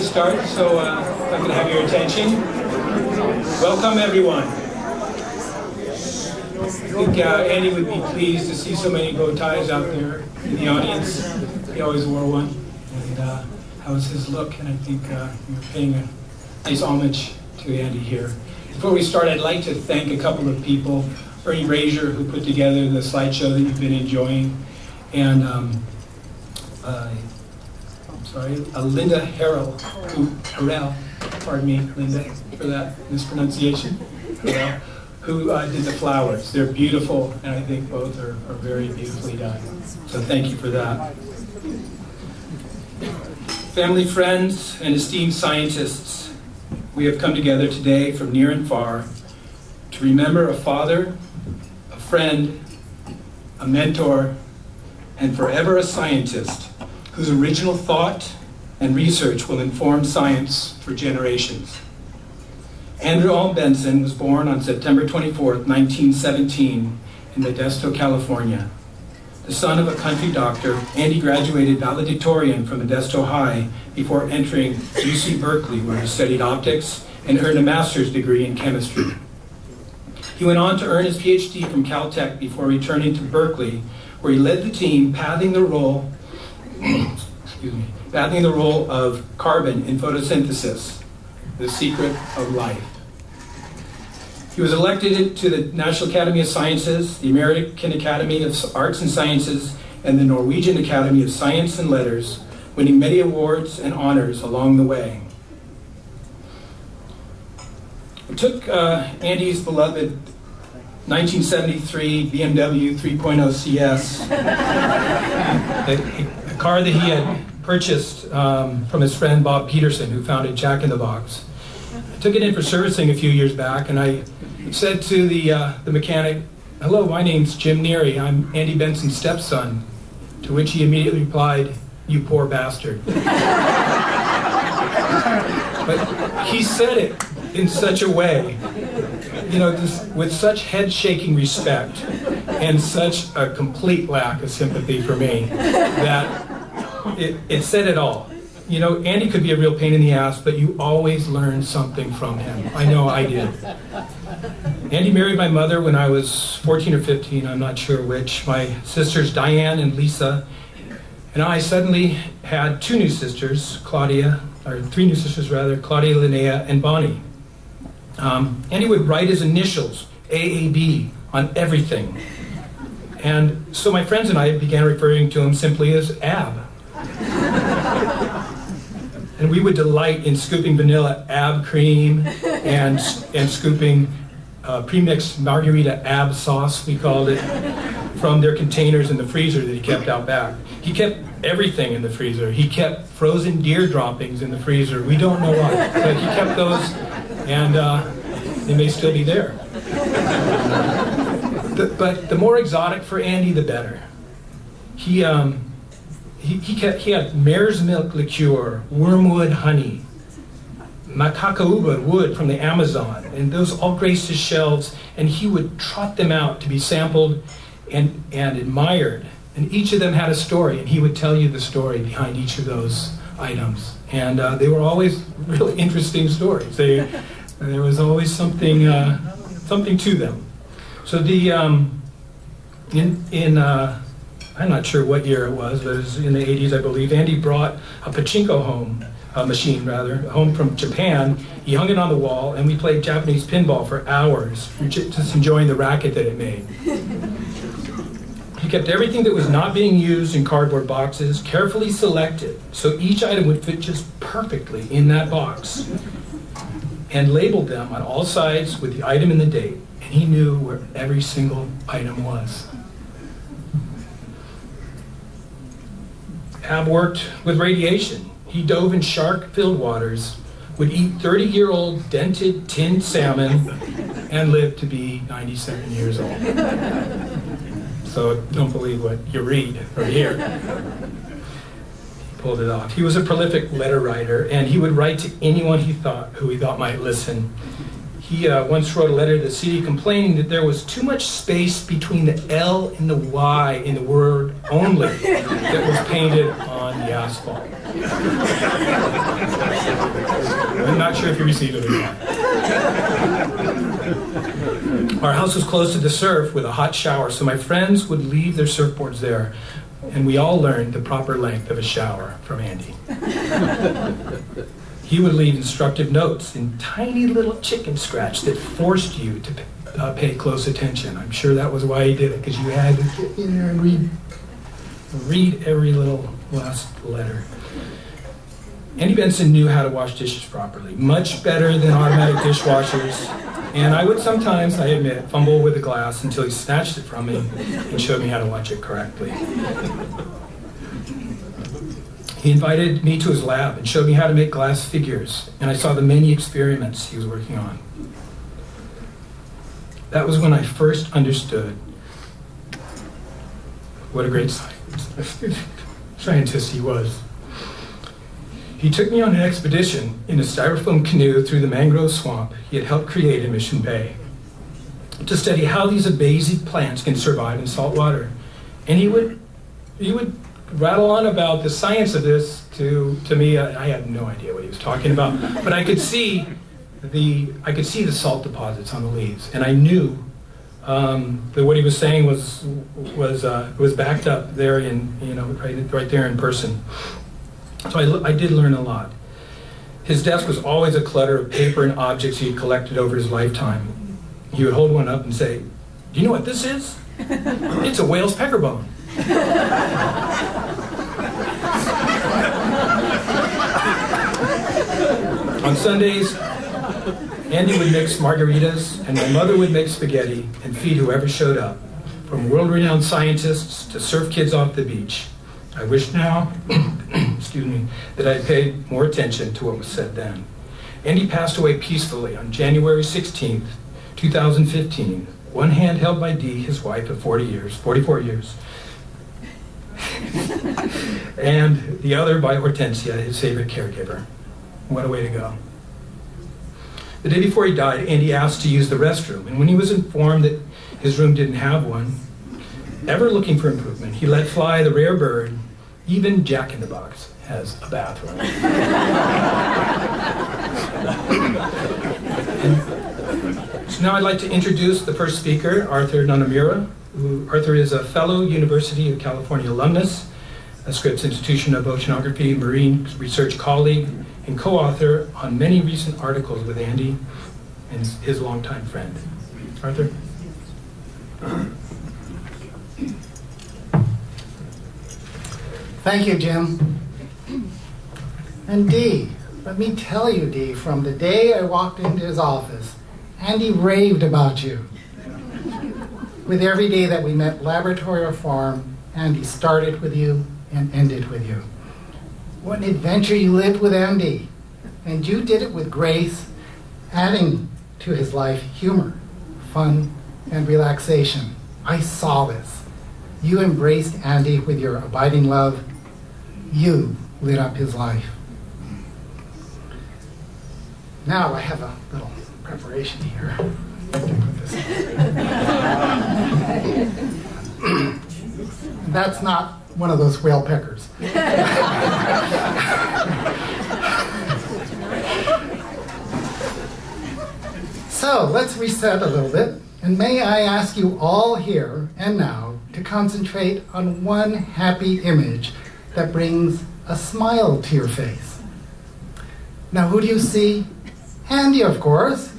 start, so if I can have your attention. Welcome, everyone. I think Andy would be pleased to see so many bow ties out there in the audience. He always wore one, and that was his look, and I think you're paying a nice homage to Andy here. Before we start, I'd like to thank a couple of people. Ernie Brazier, who put together the slideshow that you've been enjoying, and Linda Harrell, pardon me, Linda, for that mispronunciation, who did the flowers. They're beautiful, and I think both are very beautifully done. So thank you for that. Family, friends, and esteemed scientists, we have come together today from near and far to remember a father, a friend, a mentor, and forever a scientist whose original thought and research will inform science for generations. Andrew Allen Benson was born on September 24th, 1917 in Modesto, California. The son of a country doctor, Andy graduated valedictorian from Modesto High before entering UC Berkeley, where he studied optics and earned a master's degree in chemistry. He went on to earn his PhD from Caltech before returning to Berkeley, where he led the team pathing the role of carbon in photosynthesis, the secret of life. He was elected to the National Academy of Sciences, the American Academy of Arts and Sciences, and the Norwegian Academy of Science and Letters, winning many awards and honors along the way. It took Andy's beloved 1973 BMW 3.0 CS, a car that he had purchased from his friend Bob Peterson, who founded Jack in the Box. I took it in for servicing a few years back, and I said to the mechanic, "Hello, my name's Jim Neary. I'm Andy Benson's stepson." To which he immediately replied, "You poor bastard." But he said it in such a way, with such head-shaking respect and such a complete lack of sympathy for me that it said it all. Andy could be a real pain in the ass, but you always learn something from him. I know I did. Andy married my mother when I was 14 or 15, I'm not sure which. My sisters Diane and Lisa, and I suddenly had three new sisters, Claudia, Linnea, and Bonnie. Andy would write his initials, AAB, on everything. And so my friends and I began referring to him simply as Ab. And we would delight in scooping vanilla Ab cream and scooping pre-mixed margarita Ab sauce, we called it, from their containers in the freezer that he kept out back. He kept everything in the freezer. He kept frozen deer droppings in the freezer. We don't know why, but he kept those, and they may still be there. But the more exotic for Andy, the better. He had mare's milk liqueur, wormwood honey, macacaúba wood from the Amazon, and those all graced his shelves, and he would trot them out to be sampled and admired. And each of them had a story, and he would tell you the story behind each of those items. And they were always really interesting stories. There was always something to them. So I'm not sure what year it was, but it was in the 80s, I believe. Andy brought a pachinko machine home from Japan. He hung it on the wall, and we played Japanese pinball for hours, just enjoying the racket that it made. He kept everything that was not being used in cardboard boxes carefully selected, so each item would fit just perfectly in that box, and labeled them on all sides with the item and the date, and he knew where every single item was. Ab worked with radiation. He dove in shark-filled waters, would eat 30-year-old dented tinned salmon, and lived to be 97 years old. So don't believe what you read or hear. He pulled it off. He was a prolific letter writer, and he would write to anyone who he thought might listen. He once wrote a letter to the city complaining that there was too much space between the L and the Y in the word only that was painted on the asphalt. I'm not sure if you received it or not. Our house was close to the surf with a hot shower, so my friends would leave their surfboards there, and we all learned the proper length of a shower from Andy. He would leave instructive notes in tiny little chicken scratch that forced you to pay close attention. I'm sure that was why he did it, because you had to get in there and read every little last letter. Andy Benson knew how to wash dishes properly, much better than automatic dishwashers. And I would sometimes, I admit, fumble with the glass until he snatched it from me and showed me how to watch it correctly. He invited me to his lab and showed me how to make glass figures, and I saw the many experiments he was working on. That was when I first understood what a great scientist he was. He took me on an expedition in a styrofoam canoe through the mangrove swamp he had helped create in Mission Bay to study how these amazing plants can survive in salt water. And he would rattle on about the science of this to me. I had no idea what he was talking about, but I could see the salt deposits on the leaves, and I knew that what he was saying was backed up there right there in person. So I did learn a lot. His desk was always a clutter of paper and objects he had collected over his lifetime. He would hold one up and say, "Do you know what this is? It's a whale's pecker bone." On Sundays, Andy would mix margaritas, and my mother would make spaghetti and feed whoever showed up, from world-renowned scientists to surf kids off the beach. I wish now, excuse me, that I had paid more attention to what was said then. Andy passed away peacefully on January 16th, 2015, one hand held by Dee, his wife of 44 years, and the other by Hortensia, his favorite caregiver. What a way to go. The day before he died, Andy asked to use the restroom, and when he was informed that his room didn't have one, ever looking for improvement, he let fly the rare bird. Even Jack in the Box has a bathroom. So now I'd like to introduce the first speaker, Arthur Nonamura. Arthur is a fellow University of California alumnus, a Scripps Institution of Oceanography Marine Research colleague, and co-author on many recent articles with Andy and his longtime friend. Arthur? Thank you, Jim. And Dee, let me tell you, Dee, from the day I walked into his office, Andy raved about you. With every day that we met laboratory or farm, Andy started with you and ended with you. What an adventure you lived with Andy. And you did it with grace, adding to his life humor, fun, and relaxation. I saw this. You embraced Andy with your abiding love. You lit up his life. Now I have a little preparation here. That's not one of those whale peckers. So let's reset a little bit, and may I ask you all here and now to concentrate on one happy image that brings a smile to your face. Now who do you see? Andy, of course.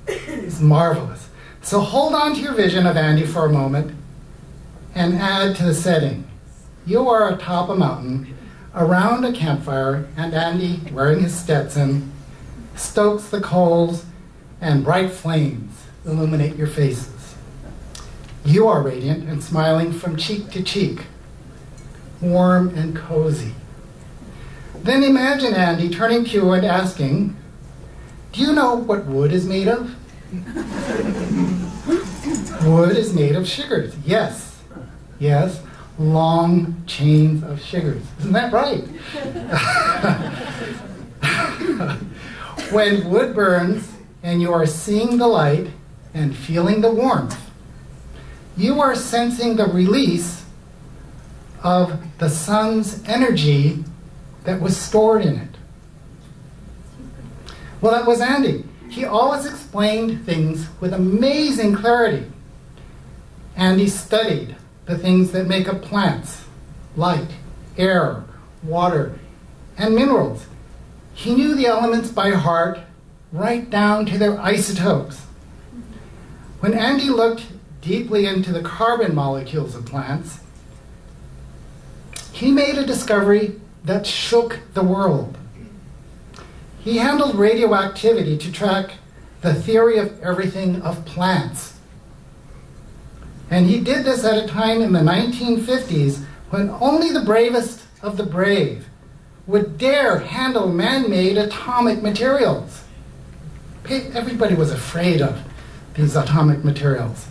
It's marvelous. So hold on to your vision of Andy for a moment and add to the setting. You are atop a mountain, around a campfire, and Andy, wearing his Stetson, stokes the coals and bright flames illuminate your faces. You are radiant and smiling from cheek to cheek, warm and cozy. Then imagine Andy turning to you and asking, "Do you know what wood is made of?" Wood is made of sugars. Yes, yes, long chains of sugars. Isn't that right? When wood burns and you are seeing the light and feeling the warmth, you are sensing the release of the sun's energy that was stored in it? Well, that was Andy. He always explained things with amazing clarity. Andy studied the things that make up plants: light, air, water, and minerals. He knew the elements by heart, right down to their isotopes. When Andy looked deeply into the carbon molecules of plants, he made a discovery that shook the world. He handled radioactivity to track the theory of everything of plants. And he did this at a time in the 1950s when only the bravest of the brave would dare handle man-made atomic materials. Everybody was afraid of these atomic materials.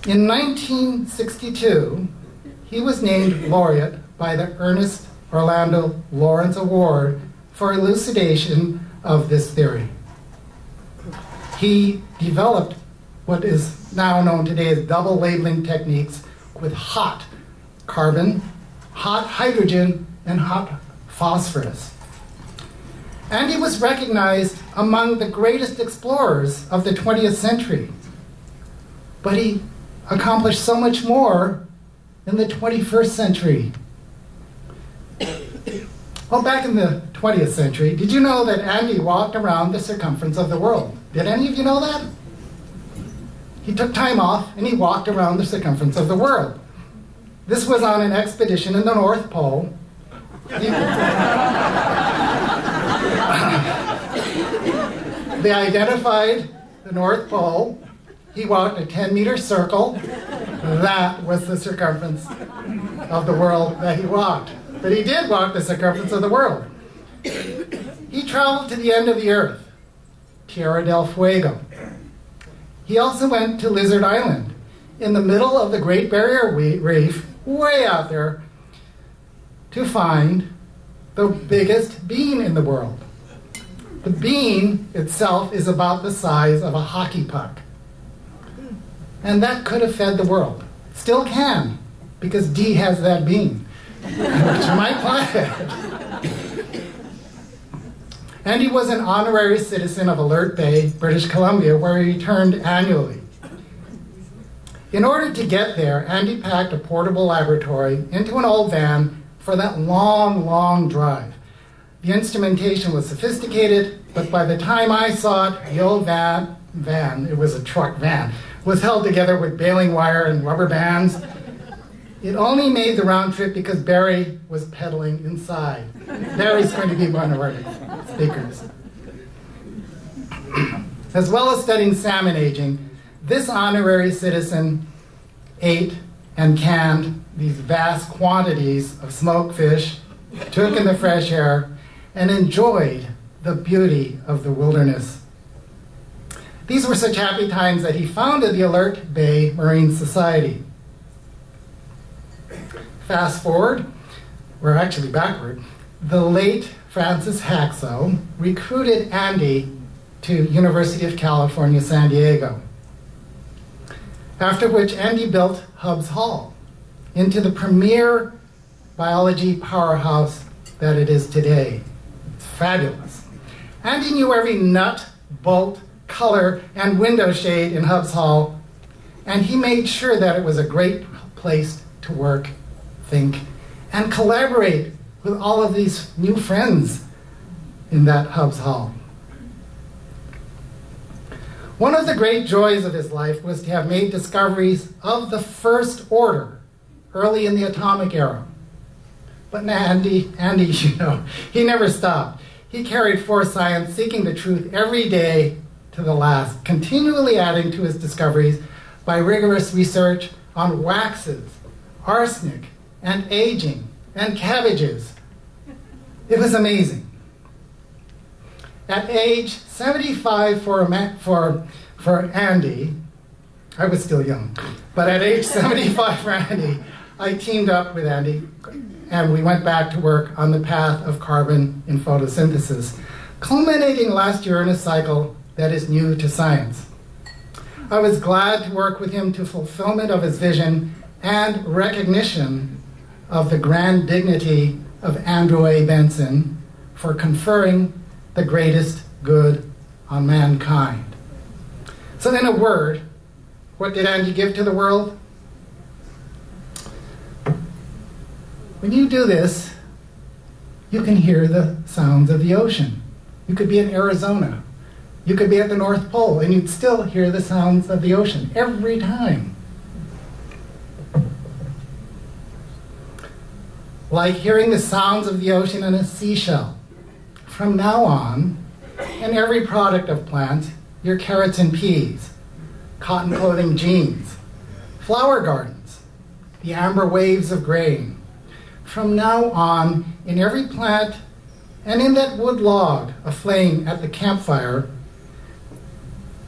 In 1962, he was named laureate by the Ernest Orlando Lawrence Award for elucidation of this theory. He developed what is now known today as double labeling techniques with hot carbon, hot hydrogen, and hot phosphorus. And he was recognized among the greatest explorers of the 20th century. But he accomplished so much more in the 21st century. Well, back in the 20th century, did you know that Andy walked around the circumference of the world? Did any of you know that? He took time off and he walked around the circumference of the world. This was on an expedition in the North Pole. They identified the North Pole. He walked a 10-meter circle. That was the circumference of the world that he walked. But he did walk the circumference of the world. He traveled to the end of the earth, Tierra del Fuego. He also went to Lizard Island, in the middle of the Great Barrier Reef, way out there, to find the biggest bean in the world. The bean itself is about the size of a hockey puck. And that could have fed the world. Still can, because D has that bean, which you might plant it. And he was an honorary citizen of Alert Bay, British Columbia, where he returned annually. In order to get there, Andy packed a portable laboratory into an old van for that long, long drive. The instrumentation was sophisticated, but by the time I saw it, the old van, it was a truck van, was held together with baling wire and rubber bands. It only made the round trip because Barry was pedaling inside. Barry's going to be one of our speakers. As well as studying salmon aging, this honorary citizen ate and canned these vast quantities of smoked fish, took in the fresh air, and enjoyed the beauty of the wilderness. These were such happy times that he founded the Alert Bay Marine Society. Fast forward, or actually backward, the late Francis Haxo recruited Andy to University of California, San Diego. After which Andy built Hubbs Hall into the premier biology powerhouse that it is today. It's fabulous. Andy knew every nut, bolt, color, and window shade in Hubbs Hall, and he made sure that it was a great place to work, think, and collaborate with all of these new friends in that Hubbs Hall. One of the great joys of his life was to have made discoveries of the first order early in the atomic era. But Andy, you know, he never stopped. He carried forth science, seeking the truth every day to the last, continually adding to his discoveries by rigorous research on waxes, arsenic, and aging, and cabbages. It was amazing. At age 75 for Andy, I was still young, but at age 75 for Andy, I teamed up with Andy, and we went back to work on the path of carbon in photosynthesis, culminating last year in a cycle that is new to science. I was glad to work with him to fulfillment of his vision and recognition of the grand dignity of Andrew A. Benson for conferring the greatest good on mankind. So in a word, what did Andy give to the world? When you do this, you can hear the sounds of the ocean. You could be in Arizona. You could be at the North Pole, and you'd still hear the sounds of the ocean every time. Like hearing the sounds of the ocean in a seashell. From now on, in every product of plants, your carrots and peas, cotton clothing jeans, flower gardens, the amber waves of grain. From now on, in every plant and in that wood log aflame at the campfire,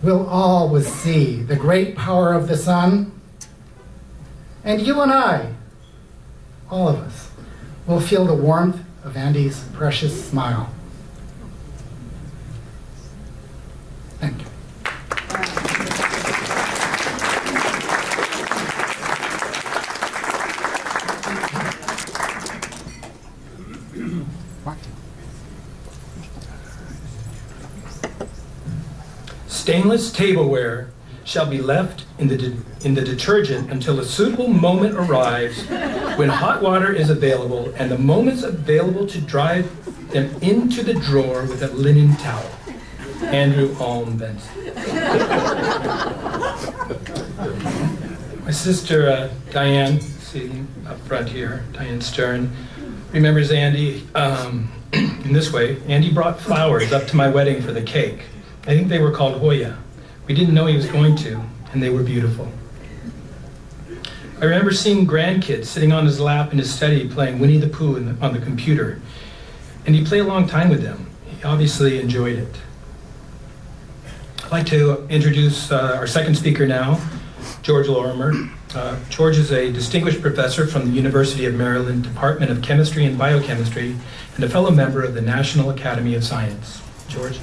we'll always see the great power of the sun. And you and I, all of us, will feel the warmth of Andy's precious smile. Thank you. Stainless tableware shall be left in the detergent until a suitable moment arrives when hot water is available and the moment's available to dry them into the drawer with a linen towel. Andrew Alm Benson. My sister Diane, sitting up front here, Diane Stern, remembers Andy in this way. Andy brought flowers up to my wedding for the cake. I think they were called Hoya. We didn't know he was going to, and they were beautiful. I remember seeing grandkids sitting on his lap in his study playing Winnie the Pooh on the computer, and he played a long time with them. He obviously enjoyed it. I'd like to introduce our second speaker now, George Lorimer. George is a distinguished professor from the University of Maryland Department of Chemistry and Biochemistry and a fellow member of the National Academy of Science. George.